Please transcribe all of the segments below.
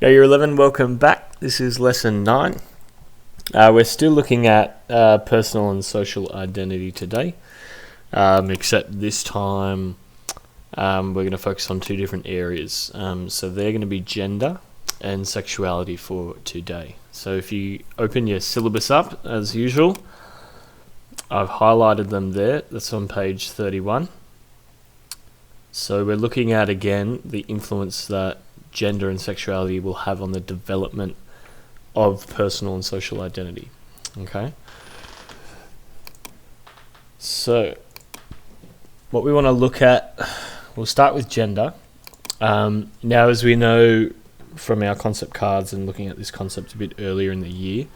Year 11, welcome back. This is lesson 9. We're still looking at personal and social identity today, except this time we're going to focus on two different areas. So they're going to be gender and sexuality for today. So if you open your syllabus up, as usual, I've highlighted them there. That's on page 31. So we're looking at, again, the influence that gender and sexuality will have on the development of personal and social identity. Okay? So, what we want to look at, we'll start with gender. Now, as we know from our concept cards and looking at this concept a bit earlier in the year,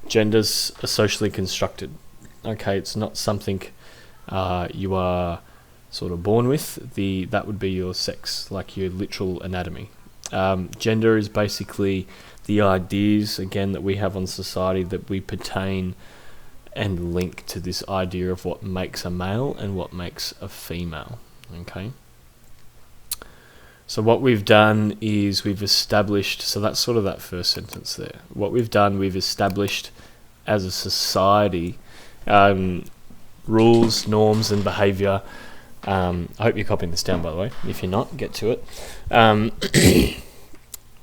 genders are socially constructed. Okay, it's not something you are sort of born with. That would be your sex, like your literal anatomy. Gender is basically the ideas, again, that we have on society that we pertain and link to this idea of what makes a male and what makes a female. Okay. So what we've done is we've established, so that's sort of that first sentence there. What we've done, we've established as a society rules, norms, and behaviour. I hope you're copying this down, by the way. If you're not, get to it.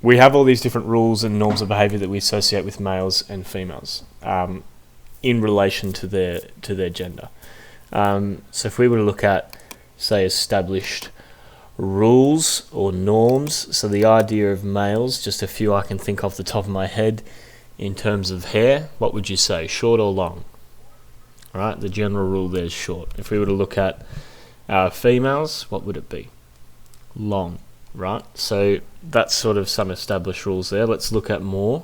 We have all these different rules and norms of behaviour that we associate with males and females in relation to their gender. So if we were to look at, say, established rules or norms, so the idea of males, just a few I can think off the top of my head in terms of hair, what would you say, short or long? All right, the general rule there is short. If we were to look at females, what would it be? Long, right? So that's sort of some established rules there. Let's look at more.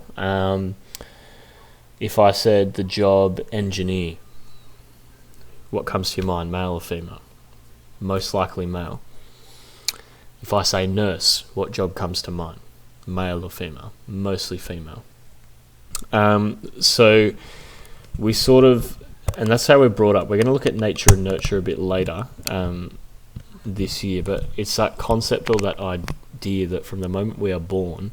If I said the job engineer, what comes to your mind, male or female? Most likely male. If I say nurse, what job comes to mind? Male or female? Mostly female. So we sort of, and that's how we're brought up. We're going to look at nature and nurture a bit later this year, but it's that concept or that idea that from the moment we are born,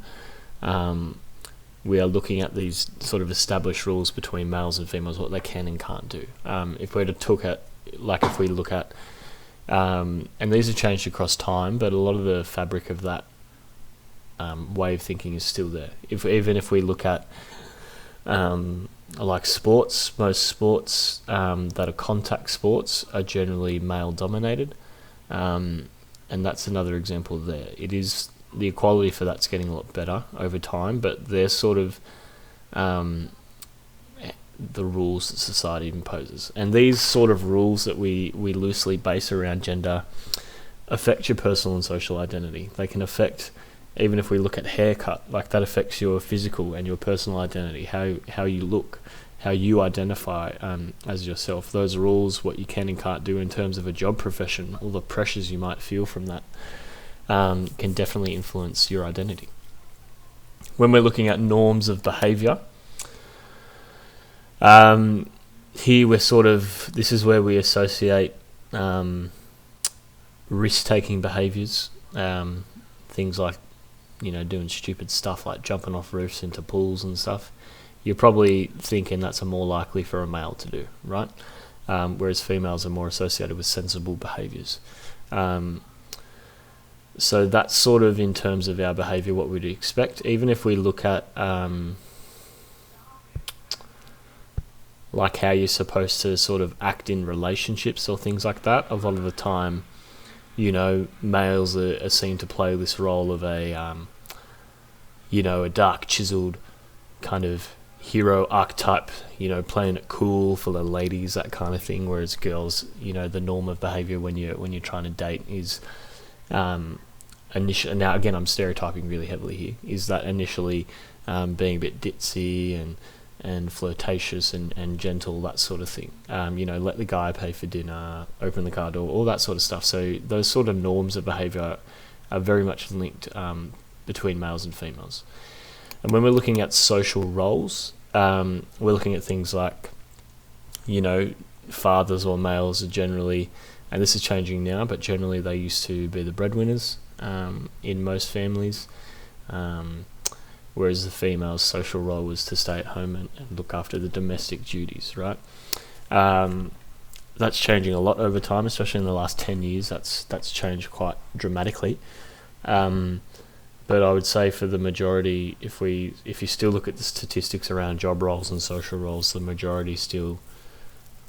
we are looking at these sort of established rules between males and females, what they can and can't do. If we look at, and these have changed across time, but a lot of the fabric of that way of thinking is still there. Even if we look at like sports, most sports that are contact sports are generally male dominated, and that's another example there. It is the equality for that's getting a lot better over time, but they're sort of the rules that society imposes, and these sort of rules that we loosely base around gender affect your personal and social identity. They can affect, even if we look at haircut, like that affects your physical and your personal identity, how you look, how you identify as yourself. Those rules, what you can and can't do in terms of a job profession, all the pressures you might feel from that can definitely influence your identity. When we're looking at norms of behaviour, here we're this is where we associate risk-taking behaviours, things like, doing stupid stuff like jumping off roofs into pools and stuff. You're probably thinking that's more likely for a male to do, right? Whereas females are more associated with sensible behaviours. So that's sort of in terms of our behaviour, what we'd expect. Even if we look at like how you're supposed to sort of act in relationships or things like that, a lot of the time, males are seen to play this role of a dark, chiseled kind of hero archetype, playing it cool for the ladies, that kind of thing. Whereas girls, the norm of behaviour when you're trying to date is initially. Now again, I'm stereotyping really heavily here. Is that initially being a bit ditzy and flirtatious and gentle, that sort of thing. Let the guy pay for dinner, open the car door, all that sort of stuff. So those sort of norms of behaviour are very much linked between males and females. And when we're looking at social roles, we're looking at things like, fathers or males are generally, and this is changing now, but generally they used to be the breadwinners in most families. whereas the female's social role was to stay at home and look after the domestic duties, right? That's changing a lot over time, especially in the last 10 years. That's changed quite dramatically. But I would say for the majority, if you still look at the statistics around job roles and social roles, the majority still,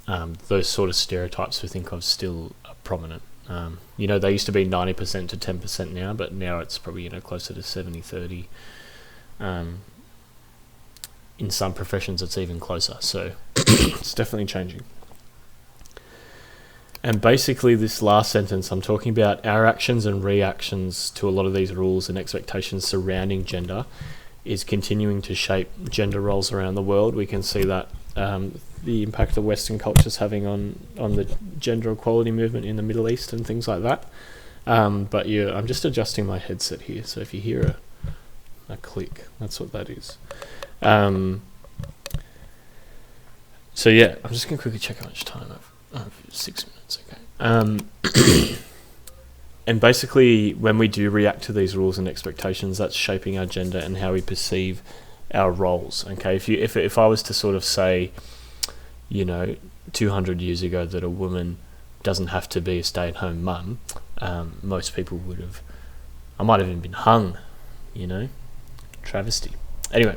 those sort of stereotypes we think of still are prominent. They used to be 90% to 10% now, but now it's probably closer to 70-30. In some professions, it's even closer. So it's definitely changing. And basically, this last sentence, I'm talking about our actions and reactions to a lot of these rules and expectations surrounding gender is continuing to shape gender roles around the world. We can see that the impact of Western culture is having on the gender equality movement in the Middle East and things like that. But yeah, I'm just adjusting my headset here, so if you hear a click, that's what that is. So yeah, I'm just going to quickly check how much time I've 6 minutes, okay. And basically, when we do react to these rules and expectations, that's shaping our gender and how we perceive our roles. Okay, if I was to sort of say, 200 years ago that a woman doesn't have to be a stay-at-home mum, most people would have. I might have even been hung. Travesty. Anyway,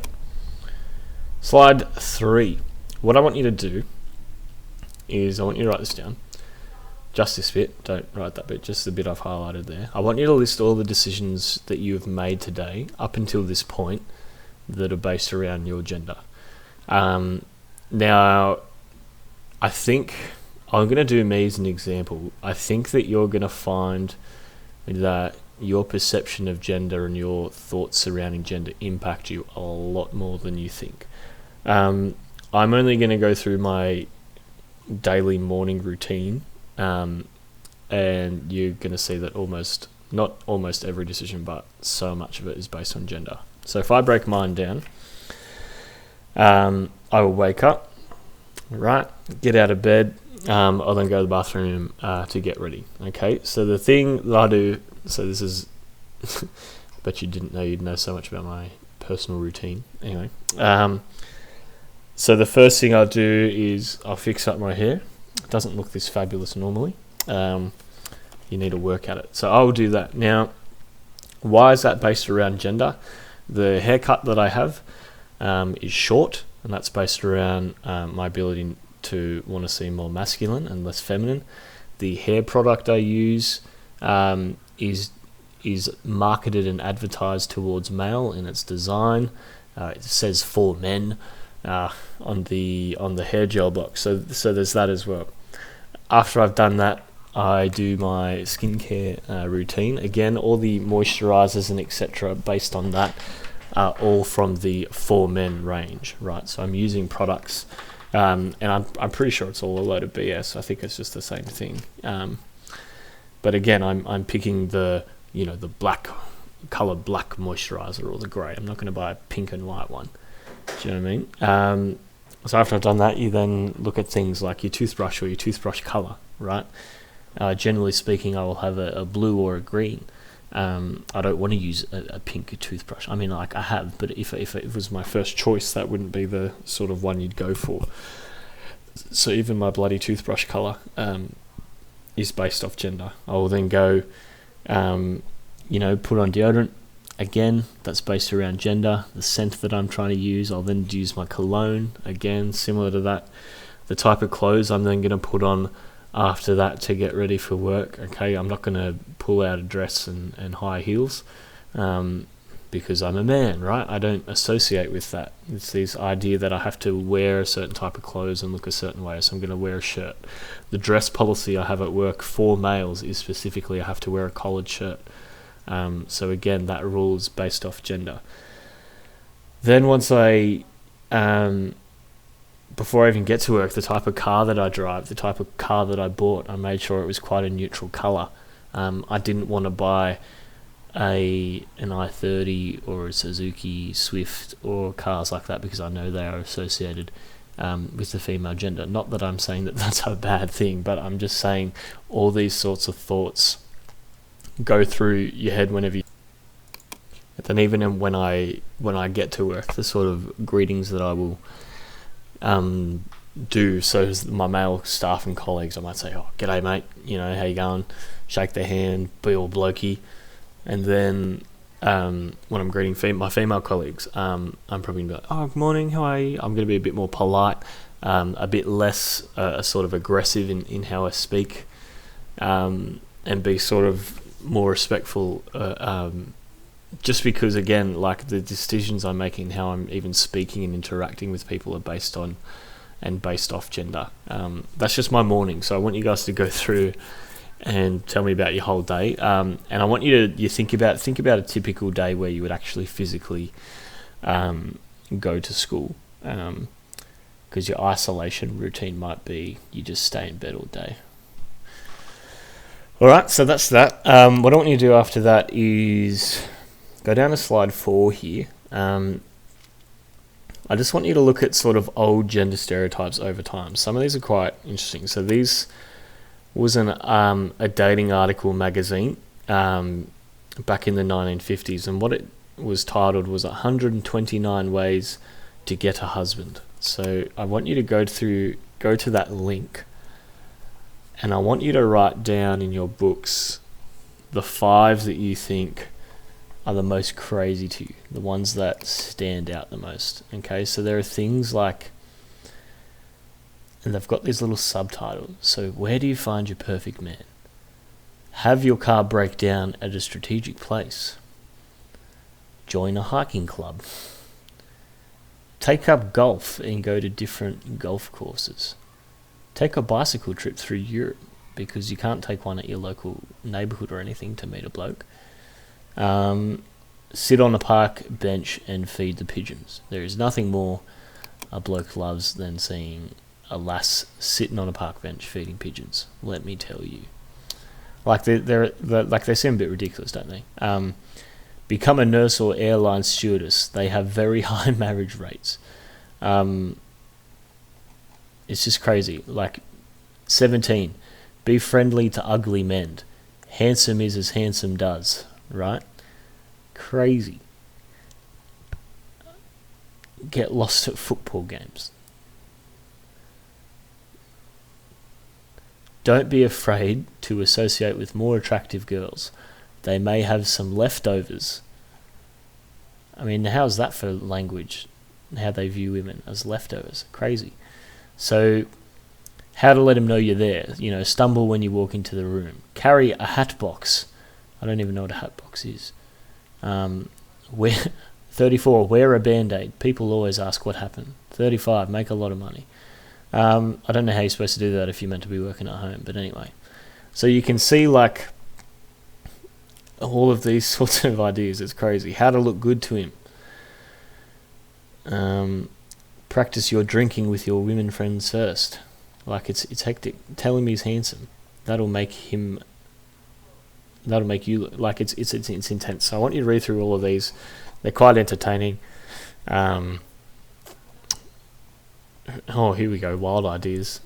slide 3. What I want you to do is I want you to write this down. Just this bit, don't write that bit, just the bit I've highlighted there. I want you to list all the decisions that you have made today up until this point that are based around your gender. Now, I think I'm going to do me as an example. I think that you're going to find that your perception of gender and your thoughts surrounding gender impact you a lot more than you think. I'm only going to go through my daily morning routine, and you're going to see that not almost every decision, but so much of it is based on gender. So if I break mine down, I will wake up, right, get out of bed, I'll then go to the bathroom to get ready. Okay, so the thing that I do, so this is, bet you didn't know you'd know so much about my personal routine. Anyway, so the first thing I'll do is I'll fix up my hair. It doesn't look this fabulous normally. You need to work at it. So I'll do that. Now, why is that based around gender? The haircut that I have is short, and that's based around my ability to want to seem more masculine and less feminine. The hair product I use is marketed and advertised towards male in its design. It says for men on the hair gel box. So there's that as well. After I've done that, I do my skincare routine. Again, all the moisturizers and etc. based on that are all from the for men range, right? So I'm using products, and I'm pretty sure it's all a load of BS. I think it's just the same thing. But again, I'm picking the black moisturizer or the grey. I'm not going to buy a pink and white one. Do you know what I mean? So after I've done that, you then look at things like your toothbrush or your toothbrush colour, right? Generally speaking, I will have a blue or a green. I don't want to use a pink toothbrush. I mean, like I have, but if it was my first choice, that wouldn't be the sort of one you'd go for. So even my bloody toothbrush colour is based off gender. I will then go, put on deodorant. Again, that's based around gender. The scent that I'm trying to use, I'll then use my cologne. Again, similar to that. The type of clothes I'm then going to put on after that to get ready for work. Okay, I'm not going to pull out a dress and high heels because I'm a man, right? I don't associate with that. It's this idea that I have to wear a certain type of clothes and look a certain way, so I'm going to wear a shirt. The dress policy I have at work for males is specifically I have to wear a collared shirt. So again, that rule is based off gender. Then once before I even get to work, the type of car that I drive, the type of car that I bought, I made sure it was quite a neutral colour. I didn't want to buy an i30 or a Suzuki Swift or cars like that because I know they are associated with the female gender. Not that I'm saying that that's a bad thing, but I'm just saying all these sorts of thoughts go through your head whenever then even when I get to work, the sort of greetings that I will do, so as my male staff and colleagues, I might say, "Oh, g'day, mate. You know, how you going?" Shake their hand, be all blokey, and then when I'm greeting my female colleagues, I'm probably going to be like, "Oh, good morning. How are you?" I'm going to be a bit more polite, a bit less sort of aggressive in how I speak, and be sort of more respectful. Just because, again, like the decisions I'm making, how I'm even speaking and interacting with people are based off gender. That's just my morning. So I want you guys to go through and tell me about your whole day. And I want you to think about a typical day where you would actually physically go to school. Because your isolation routine might be you just stay in bed all day. All right, so that's that. What I want you to do after that is go down to slide 4 here. I just want you to look at sort of old gender stereotypes over time. Some of these are quite interesting. So these was a dating article magazine back in the 1950s, and what it was titled was 129 Ways to Get a Husband. So I want you to go to that link, and I want you to write down in your books the 5 that you think are the most crazy to you, the ones that stand out the most. Okay, so there are things like, and they've got this little subtitle. So, where do you find your perfect man? Have your car break down at a strategic place. Join a hiking club. Take up golf and go to different golf courses. Take a bicycle trip through Europe, because you can't take one at your local neighbourhood or anything to meet a bloke. Sit on a park bench and feed the pigeons. There is nothing more a bloke loves than seeing a lass sitting on a park bench feeding pigeons. Let me tell you. Like they seem a bit ridiculous, don't they? Become a nurse or airline stewardess. They have very high marriage rates. It's just crazy. Like 17. Be friendly to ugly men. Handsome is as handsome does. Right? Crazy. Get lost at football games. Don't be afraid to associate with more attractive girls. They may have some leftovers. I mean, how's that for language? How they view women as leftovers. Crazy. So, how to let them know you're there. You know, stumble when you walk into the room. Carry a hat box. I don't even know what a hat box is. 34, wear a band-aid. People always ask what happened. 35, make a lot of money. I don't know how you're supposed to do that if you're meant to be working at home, but anyway. So you can see like all of these sorts of ideas. It's crazy. How to look good to him. Practice your drinking with your women friends first. Like it's hectic. Tell him he's handsome. That'll make you look like it's intense. So I want you to read through all of these. They're quite entertaining. Oh, here we go. Wild ideas.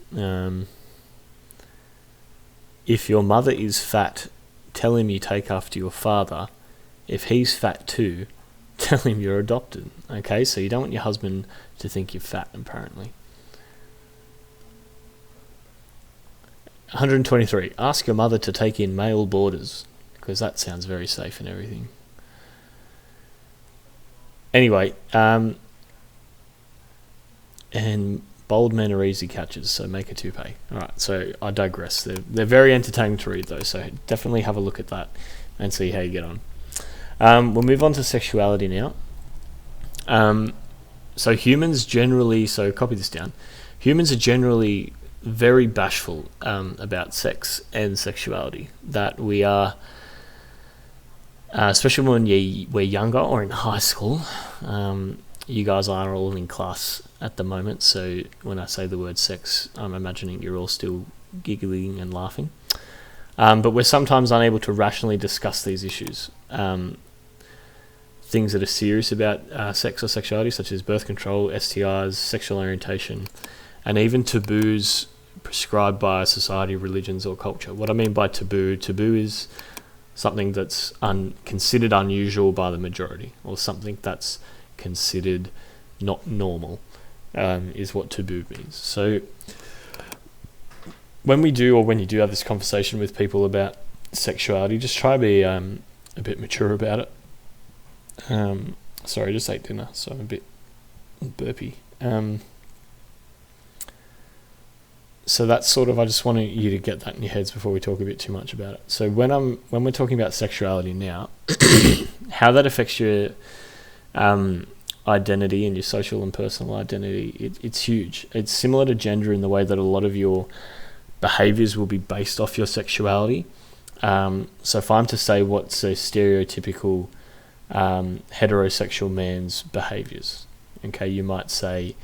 If your mother is fat, tell him you take after your father. If he's fat too, tell him you're adopted. Okay, so you don't want your husband to think you're fat, apparently. 123. Ask your mother to take in male boarders, because that sounds very safe and everything. Anyway, and bold men are easy catches, so make a toupee. Alright, so I digress. They're very entertaining to read, though, so definitely have a look at that and see how you get on. We'll move on to sexuality now. So humans generally, so copy this down, humans are generally very bashful about sex and sexuality. That we are, especially when we're younger or in high school. You guys are all in class at the moment, so when I say the word sex, I'm imagining you're all still giggling and laughing. But we're sometimes unable to rationally discuss these issues. Things that are serious about sex or sexuality, such as birth control, STIs, sexual orientation, and even taboos prescribed by society, religions, or culture. What I mean by taboo is something that's considered unusual by the majority, or something that's considered not normal, is what taboo means. So when you do have this conversation with people about sexuality, just try to be a bit mature about it. Sorry, I just ate dinner, so I'm a bit burpy. So that's sort of, I just wanted you to get that in your heads before we talk a bit too much about it. So when we're talking about sexuality now, how that affects your identity and your social and personal identity, it's huge. It's similar to gender in the way that a lot of your behaviors will be based off your sexuality. So if I'm to say what's a stereotypical heterosexual man's behaviors, okay, you might say,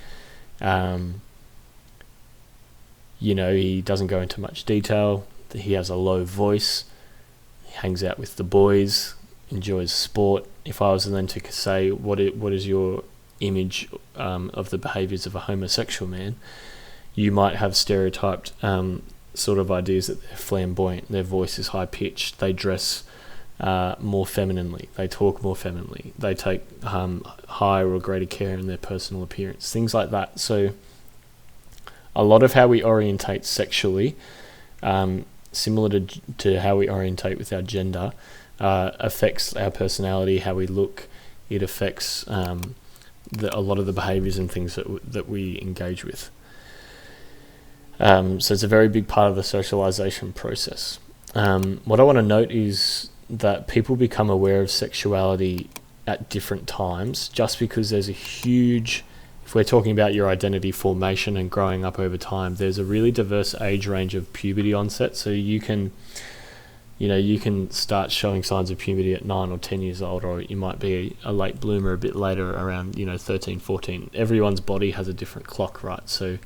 he doesn't go into much detail, he has a low voice, he hangs out with the boys, enjoys sport. If I was then to say what is your image of the behaviors of a homosexual man, you might have stereotyped sort of ideas that they're flamboyant, their voice is high pitched, they dress more femininely, they talk more femininely, they take higher or greater care in their personal appearance, things like that. So a lot of how we orientate sexually, similar to how we orientate with our gender, affects our personality, how we look. It affects a lot of the behaviours and things that we engage with. So it's a very big part of the socialisation process. What I want to note is that people become aware of sexuality at different times, just because there's a huge... If we're talking about your identity formation and growing up over time, there's a really diverse age range of puberty onset. So you can start showing signs of puberty at 9 or 10 years old, or you might be a late bloomer a bit later, around 13, 14. Everyone's body has a different clock, right? So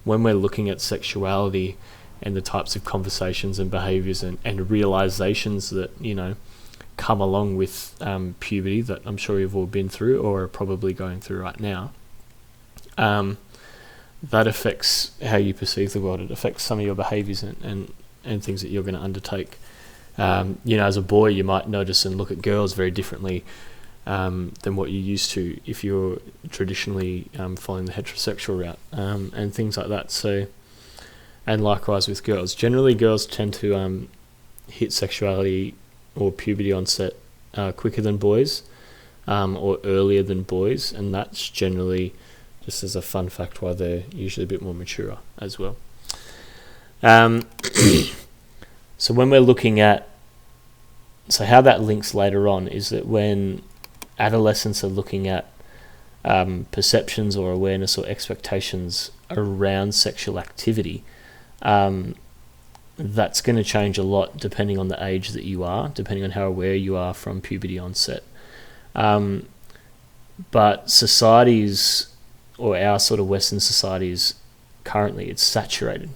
when we're looking at sexuality and the types of conversations and behaviors and realizations that come along with puberty, that I'm sure you've all been through or are probably going through right now, that affects how you perceive the world. It affects some of your behaviours and things that you're going to undertake. As a boy, you might notice and look at girls very differently than what you used to if you're traditionally following the heterosexual route, and things like that. So, and likewise with girls. Generally, girls tend to hit sexuality or puberty onset quicker than boys, or earlier than boys, and that's generally, just as a fun fact, why they're usually a bit more mature as well. So when we're looking at, so how that links later on is that when adolescents are looking at perceptions or awareness or expectations around sexual activity, that's going to change a lot depending on the age that you are, depending on how aware you are from puberty onset. But societies, or our sort of Western societies currently, it's saturated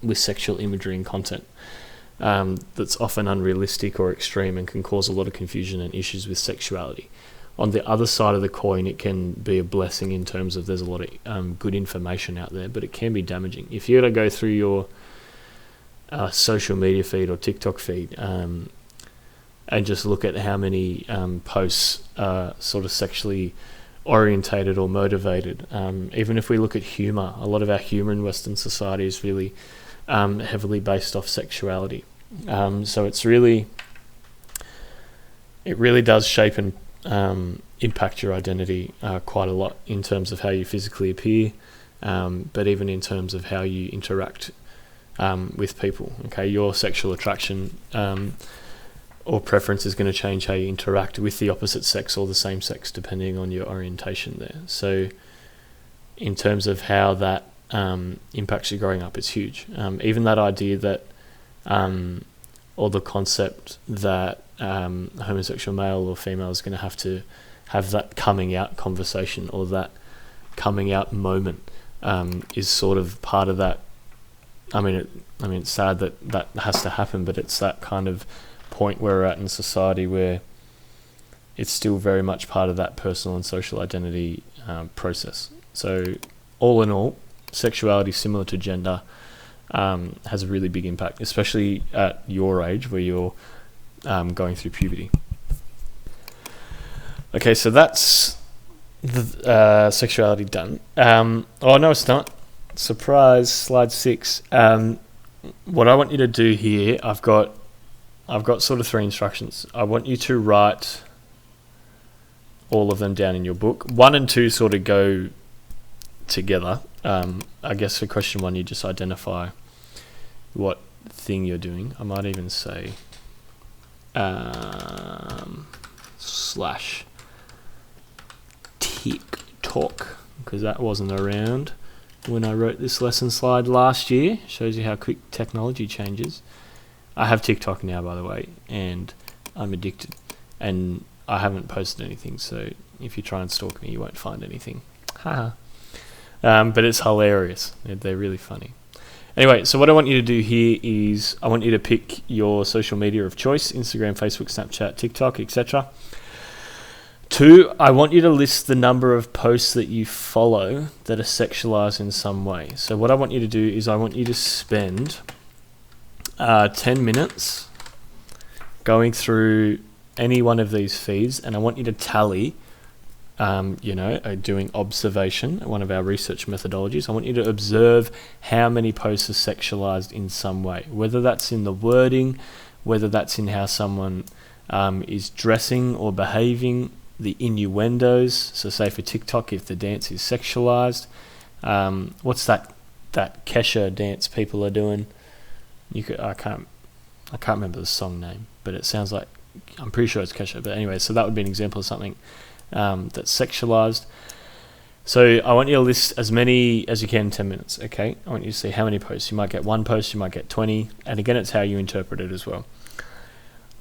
with sexual imagery and content that's often unrealistic or extreme and can cause a lot of confusion and issues with sexuality. On the other side of the coin, it can be a blessing in terms of there's a lot of good information out there, but it can be damaging. If you were to go through your social media feed or TikTok feed and just look at how many posts are sort of sexually orientated or motivated, even if we look at humour, a lot of our humour in Western society is really heavily based off sexuality. So it really does shape and impact your identity quite a lot in terms of how you physically appear, but even in terms of how you interact with people. Okay, your sexual attraction or preference is going to change how you interact with the opposite sex or the same sex, depending on your orientation there. So in terms of how that impacts you growing up, it's huge. Even that idea that or the concept that a homosexual male or female is going to have that coming out conversation or that coming out moment is sort of part of that. I mean, it's sad that has to happen, but it's that kind of point where we're at in society where it's still very much part of that personal and social identity process. So all in all, sexuality, similar to gender, has a really big impact, especially at your age where you're going through puberty. Okay, so that's the sexuality done. Oh no, it's not. Surprise, slide 6. What I want you to do here, I've got sort of 3 instructions. I want you to write all of them down in your book. 1 and 2 sort of go together. I guess for question 1, you just identify what thing you're doing. I might even say slash TikTok, because that wasn't around when I wrote this lesson slide last year. Shows you how quick technology changes. I have TikTok now, by the way, and I'm addicted, and I haven't posted anything, so if you try and stalk me, you won't find anything. Haha. But it's hilarious. They're really funny. Anyway, so what I want you to do here is I want you to pick your social media of choice: Instagram, Facebook, Snapchat, TikTok, etc. 2, I want you to list the number of posts that you follow that are sexualized in some way. So what I want you to do is I want you to spend 10 minutes going through any one of these feeds, and I want you to tally, doing observation, one of our research methodologies. I want you to observe how many posts are sexualized in some way, whether that's in the wording, whether that's in how someone is dressing or behaving, the innuendos. So say for TikTok, if the dance is sexualized, what's that Kesha dance people are doing? I can't remember the song name, but it sounds like, I'm pretty sure it's Kesha. But anyway, so that would be an example of something that's sexualized. So I want you to list as many as you can in 10 minutes, okay? I want you to see how many posts. You might get 1 post, you might get 20, and again, it's how you interpret it as well.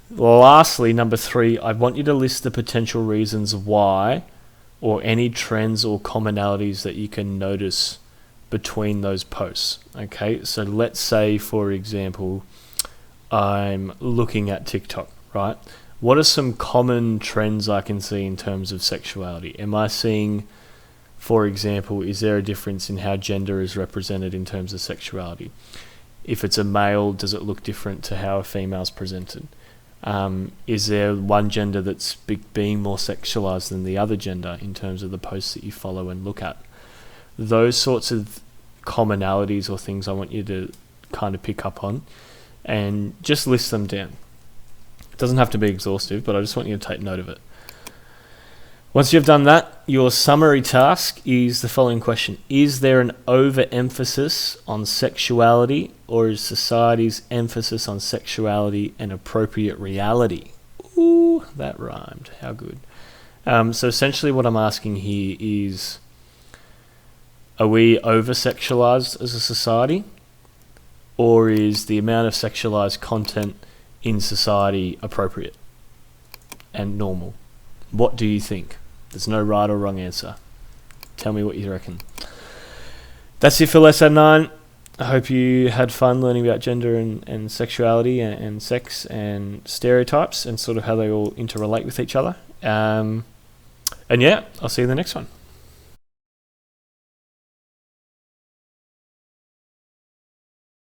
Lastly, number 3, I want you to list the potential reasons why, or any trends or commonalities that you can notice between those posts, okay? So let's say, for example, I'm looking at TikTok, right? What are some common trends I can see in terms of sexuality? Am I seeing, for example, is there a difference in how gender is represented in terms of sexuality? If it's a male, does it look different to how a female's presented? Is there one gender that's being more sexualized than the other gender in terms of the posts that you follow and look at? Those sorts of commonalities or things I want you to kind of pick up on and just list them down. It doesn't have to be exhaustive, but I just want you to take note of it. Once you've done that, your summary task is the following question. Is there an overemphasis on sexuality, or is society's emphasis on sexuality an appropriate reality? Ooh, that rhymed. How good. So essentially what I'm asking here is, are we over-sexualized as a society? Or is the amount of sexualized content in society appropriate and normal? What do you think? There's no right or wrong answer. Tell me what you reckon. That's it for lesson 9. I hope you had fun learning about gender and sexuality and sex and stereotypes and sort of how they all interrelate with each other. And yeah, I'll see you in the next one.